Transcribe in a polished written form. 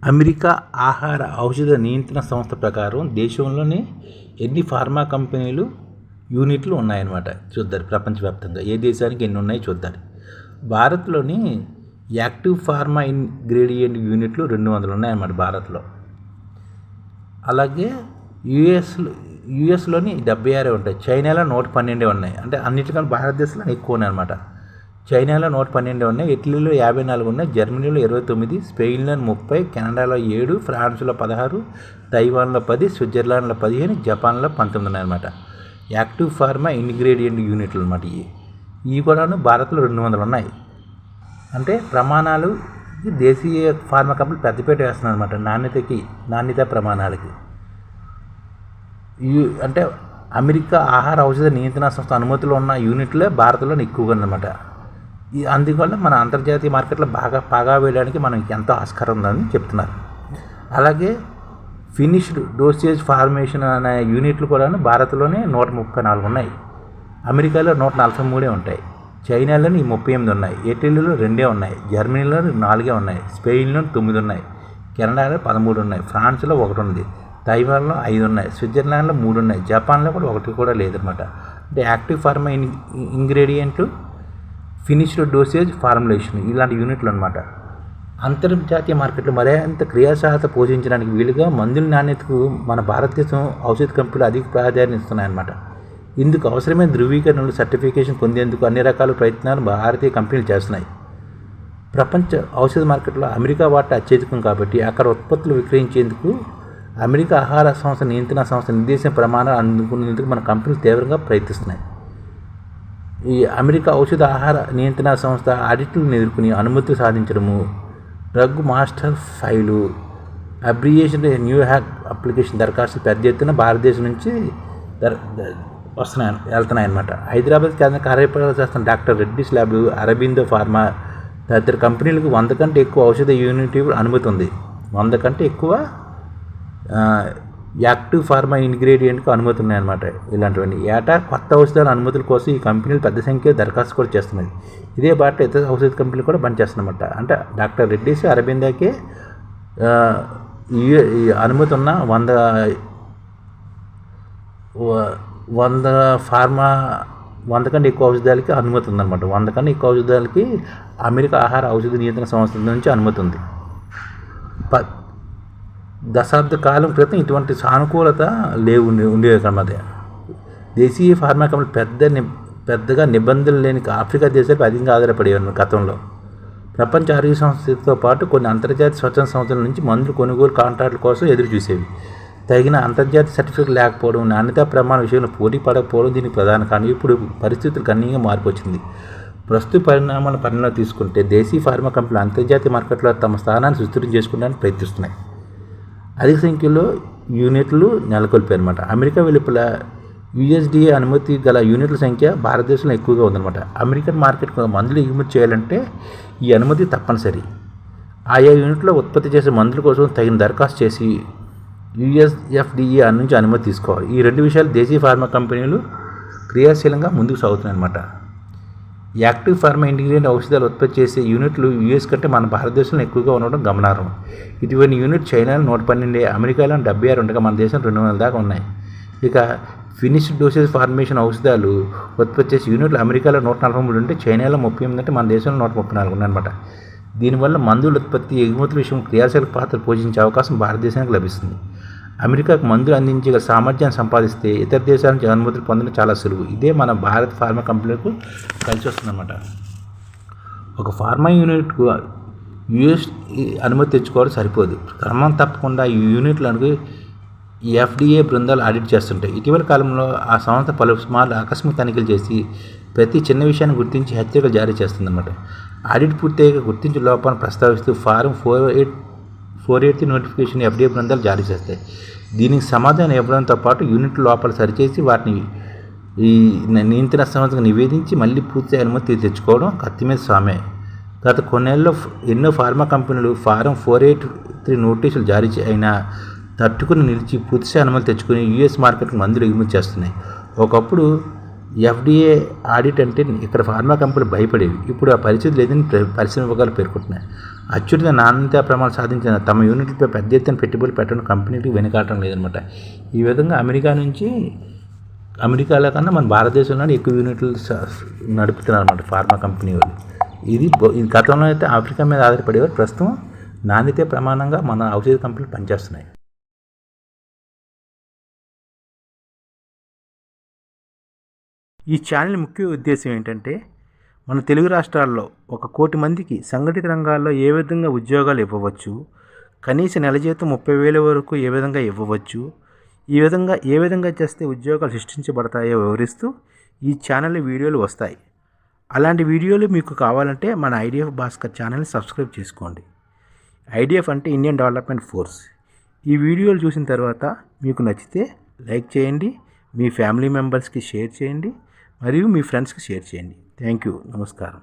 America ఆహార ఔషధ నియంత్రణ సంస్థ ప్రకారం దేశంలోని ఎన్ని ఫార్మా కంపెనీలు యూనిట్లు ఉన్నాయన్నమాట. చూద్దాం ప్రపంచవ్యాప్తంగా ఏ దేశానికి ఎన్ని ఉన్నాయో చూద్దాం. భారత్లోని యాక్టివ్ ఫార్మా ఇంగ్రీడియంట్ యూనిట్లు 200 ఉన్నాయన్నమాట భారత్లో. అలాగే యుఎస్లోని 76 ఉంటాయి. చైనాలో 112 ఉన్నాయి. అంటే అన్నిటికన్నా భారతదేశంలో ఎక్కువ ఉన్నాయి అనమాట. చైనాలో 112 ఉన్నాయి, ఇటలీలో 54 ఉన్నాయి, జర్మనీలో 29, స్పెయిన్లో 30, కెనడాలో 7, ఫ్రాన్స్లో 16, తైవాన్లో 10, స్విట్జర్లాండ్లో 15, జపాన్లో 19 ఉన్నాయన్నమాట. యాక్టివ్ ఫార్మా ఇంగ్రీడియంట్ యూనిట్లు అనమాట. ఇవి కూడాను భారత్లో 200 ఉన్నాయి. అంటే ప్రమాణాలు దేశీయ ఫార్మా కంపెనీలు పెద్దపేట వేస్తున్నాయి అనమాట నాణ్యత ప్రమాణాలకి. అంటే అమెరికా ఆహార ఔషధ నియంత్రణ సంస్థ అనుమతులు ఉన్న యూనిట్లే భారత్లో ఎక్కువగా ఉందన్నమాట. అందువల్ల మన అంతర్జాతీయ మార్కెట్లో బాగా వేయడానికి మనకి ఎంతో ఆస్కారం ఉందని చెప్తున్నారు. అలాగే ఫినిష్డ్ డోసేజ్ ఫార్మేషన్ అనే యూనిట్లు కూడా భారత్లోనే 134 ఉన్నాయి. అమెరికాలో 143 ఉంటాయి. చైనాలో 38 ఉన్నాయి, ఇటలీలో 2 ఉన్నాయి, జర్మనీలో 4 ఉన్నాయి, స్పెయిన్లో 9 ఉన్నాయి, కెనడాలో 13 ఉన్నాయి, ఫ్రాన్స్లో 1 ఉంది, తైవాన్లో 5 ఉన్నాయి, స్విట్జర్లాండ్లో 3 ఉన్నాయి, జపాన్లో కూడా 1 కూడా లేదన్నమాట. అంటే active pharma ingredient, finished dosage formulation ఇలాంటి యూనిట్లు అనమాట. అంతర్జాతీయ మార్కెట్లో మరింత క్రియాశీలత పోషించడానికి వీలుగా మందుల నాణ్యతకు మన భారతదేశం ఔషధ కంపెనీలు అధిక ప్రాధాన్యత ఇస్తున్నాయన్నమాట. ఇందుకు అవసరమైన ధృవీకరణలు సర్టిఫికేషన్ పొందేందుకు అన్ని రకాల ప్రయత్నాలు భారతీయ కంపెనీలు చేస్తున్నాయి. ప్రపంచ ఔషధ మార్కెట్లో అమెరికా వాటా అత్యధికం కాబట్టి అక్కడ ఉత్పత్తులు విక్రయించేందుకు అమెరికా ఆహార సంస్థ నియంత్రణ సంస్థ నిర్దేశించిన ప్రమాణాలు అందుకునేందుకు మన కంపెనీలు తీవ్రంగా ప్రయత్నిస్తున్నాయి. ఈ అమెరికా ఔషధ ఆహార నియంత్రణ సంస్థ ఆడిట్లను ఎదుర్కొని అనుమతులు సాధించడము, drug master file, abbreviation new హ్యాక్ అప్లికేషన్ దరఖాస్తులు పెద్ద ఎత్తున భారతదేశం నుంచి వెళ్తున్నాయన్నమాట. హైదరాబాద్ కేంద్ర కార్యప్రకారం చేస్తున్న doctor Reddy's lab, Aurobindo Pharma తదితర కంపెనీలకు 100 కంటే ఎక్కువ ఔషధ యూనిట్ అనుమతి ఉంది. 100 కంటే ఎక్కువ యాక్టివ్ ఫార్మా ఇంగ్రీడియంట్కి అనుమతి ఉన్నాయన్నమాట. ఇలాంటివన్నీ ఏటా కొత్త ఔషధాల అనుమతుల కోసం ఈ కంపెనీలు పెద్ద సంఖ్యలో దరఖాస్తు కూడా చేస్తున్నాయి. ఇదే బాట ఇతర ఔషధ కంపెనీలు కూడా పనిచేస్తున్నమాట. అంటే డాక్టర్ రెడ్డిస్, అరబిందోకే ఈ అనుమతి ఉన్న 100 కంటే ఎక్కువ ఔషధాలకి అనుమతి ఉందన్నమాట. 100 కంటే ఎక్కువ ఔషధాలకి అమెరికా ఆహార ఔషధ నియంత్రణ సంస్థ నుంచి అనుమతి ఉంది. దశాబ్ద కాలం క్రితం ఇటువంటి సానుకూలత ఉండేవి కన్నమాట. దేశీయ ఫార్మా కంపెనీలు పెద్దగా నిబంధనలు లేని ఆఫ్రికా దేశాలపై అధికంగా ఆధారపడేవారు గతంలో. ప్రపంచ ఆరోగ్య సంస్థతో పాటు కొన్ని అంతర్జాతీయ స్వచ్ఛంద సంస్థల నుంచి మందులు కొనుగోలు కాంట్రాక్టుల కోసం ఎదురు చూసేవి. తగిన అంతర్జాతీయ సర్టిఫికేట్ లేకపోవడం, నాణ్యతా ప్రమాణ విషయంలో పోటీ పడకపోవడం దీనికి ప్రధాన కారణం. ఇప్పుడు పరిస్థితులు గణనీయంగా మార్పు వచ్చింది. ప్రస్తుత పరిణామాల పరిణామాలు తీసుకుంటే దేశీయ ఫార్మా కంపెనీలు అంతర్జాతీయ మార్కెట్లో తమ స్థానాన్ని సుస్థిరం చేసుకోవడానికి ప్రయత్నిస్తున్నాయి. అధిక సంఖ్యలో యూనిట్లు నెలకొల్పారన్నమాట. అమెరికా వెలుపల యుఎస్డిఏ అనుమతి గల యూనిట్ల సంఖ్య భారతదేశంలో ఎక్కువగా ఉందన్నమాట. అమెరికన్ మార్కెట్కు మందులు ఎగుమతి చేయాలంటే ఈ అనుమతి తప్పనిసరి. ఆయా యూనిట్లో ఉత్పత్తి చేసే మందుల కోసం తగిన దరఖాస్తు చేసి యుఎస్ఎఫ్డిఏ నుంచి అనుమతి తీసుకోవాలి. ఈ 2 విషయాలు దేశీయ ఫార్మా కంపెనీలు క్రియాశీలంగా ముందుకు సాగుతున్నాయన్నమాట. యాక్టివ్ ఫార్మా ఇంగ్రీడియంట్ ఔషధాలు ఉత్పత్తి చేసే యూనిట్లు యుఎస్ కంటే మన భారతదేశంలో ఎక్కువగా ఉండడం గమనార్హం. ఇటువంటి యూనిట్ చైనాలో 112, అమెరికాలో 76 ఉండగా మన దేశం 200 దాకా ఉన్నాయి. ఇక ఫినిష్డ్ డోసేజ్ ఫార్మేషన్ ఔషధాలు ఉత్పత్తి చేసే యూనిట్లు అమెరికాలో 143 ఉంటే చైనాలో 38 అంటే మన దేశంలో 134 ఉన్నాయన్నమాట. దీనివల్ల మందుల ఉత్పత్తి ఎగుమతుల విషయం క్రియాశీలక పాత్ర పోషించే అవకాశం భారతదేశానికి లభిస్తుంది. అమెరికాకు మందులు అందించగల సామర్థ్యాన్ని సంపాదిస్తే ఇతర దేశాల నుంచి అనుమతులు పొందడం చాలా సులువు. ఇదే మన భారత ఫార్మా కంపెనీలకు కలిసి వస్తుందన్నమాట. ఒక ఫార్మా యూనిట్కు యుఎస్ అనుమతి తెచ్చుకోవడం సరిపోదు. క్రమం తప్పకుండా ఈ యూనిట్లను ఎఫ్డిఏ బృందాలు ఆడిట్ చేస్తుంటాయి. ఇటీవల కాలంలో ఆ సంస్థ పలుమార్లు ఆకస్మిక తనిఖీలు చేసి ప్రతి చిన్న విషయాన్ని గుర్తించి హెచ్చరికలు జారీ చేస్తుందన్నమాట. ఆడిట్ పూర్తయ్యాక గుర్తించిన లోపాలను ప్రస్తావిస్తూ ఫారం 483 నోటిఫికేషన్ ఎఫ్డిఏ బృందాలు జారీ చేస్తాయి. దీనికి సమాధానం ఇవ్వడంతో పాటు యూనిట్ లోపల సరిచేసి వాటిని ఈ నియంత్రణ సంస్థకు నివేదించి మళ్ళీ పూర్తి అనుమతి తెచ్చుకోవడం కత్తి మీద సామే. గత కొన్నేళ్ళలో ఎన్నో ఫార్మా కంపెనీలు ఫారం 483 నోటీసులు జారీ అయినా తట్టుకుని నిలిచి పూర్తి అనుమతి తెచ్చుకుని యూఎస్ మార్కెట్కి మందులు ఎగుమతి చేస్తున్నాయి. ఒకప్పుడు ఎఫ్డిఏ ఆడిట్ అంటే ఇక్కడ ఫార్మా కంపెనీలు భయపడేవి. ఇప్పుడు ఆ పరిస్థితి లేదని పరిశ్రమ వర్గాలు పేర్కొంటున్నాయి. అత్యున్నత నాణ్యతా ప్రమాణాలు సాధించిన తమ యూనిట్లపై పెద్ద ఎత్తున పెట్టుబడులు పెట్టడం కంపెనీలకు వెనుకాటం లేదనమాట. ఈ విధంగా అమెరికాలో కన్నా మన భారతదేశంలోనే ఎక్కువ యూనిట్లు నడుపుతున్నారు అనమాట ఫార్మా కంపెనీ వాళ్ళు. ఇది గతంలో అయితే ఆఫ్రికా మీద ఆధారపడేవారు, ప్రస్తుతం నాణ్యత ప్రమాణంగా మన ఔషధ కంపెనీలు పనిచేస్తున్నాయి. ఈ ఛానల్ ముఖ్య ఉద్దేశం ఏంటంటే, మన తెలుగు రాష్ట్రాల్లో 1 కోటి మందికి సంఘటిత రంగాల్లో ఏ విధంగా ఉద్యోగాలు ఇవ్వవచ్చు, కనీస నెల జీతం 30,000 వరకు ఏ విధంగా ఇవ్వవచ్చు, ఏ విధంగా చేస్తే ఉద్యోగాలు సృష్టించబడతాయో వివరిస్తూ ఈ ఛానల్ వీడియోలు వస్తాయి. అలాంటి వీడియోలు మీకు కావాలంటే మన ఐడిఎఫ్ భాస్కర్ ఛానల్ని సబ్స్క్రైబ్ చేసుకోండి. ఐడిఎఫ్ అంటే ఇండియన్ డెవలప్మెంట్ ఫోర్స్. ఈ వీడియోలు చూసిన తర్వాత మీకు నచ్చితే లైక్ చేయండి, మీ ఫ్యామిలీ మెంబర్స్కి షేర్ చేయండి, మరియు మీ ఫ్రెండ్స్కి షేర్ చేయండి. Thank you. నమస్కారం.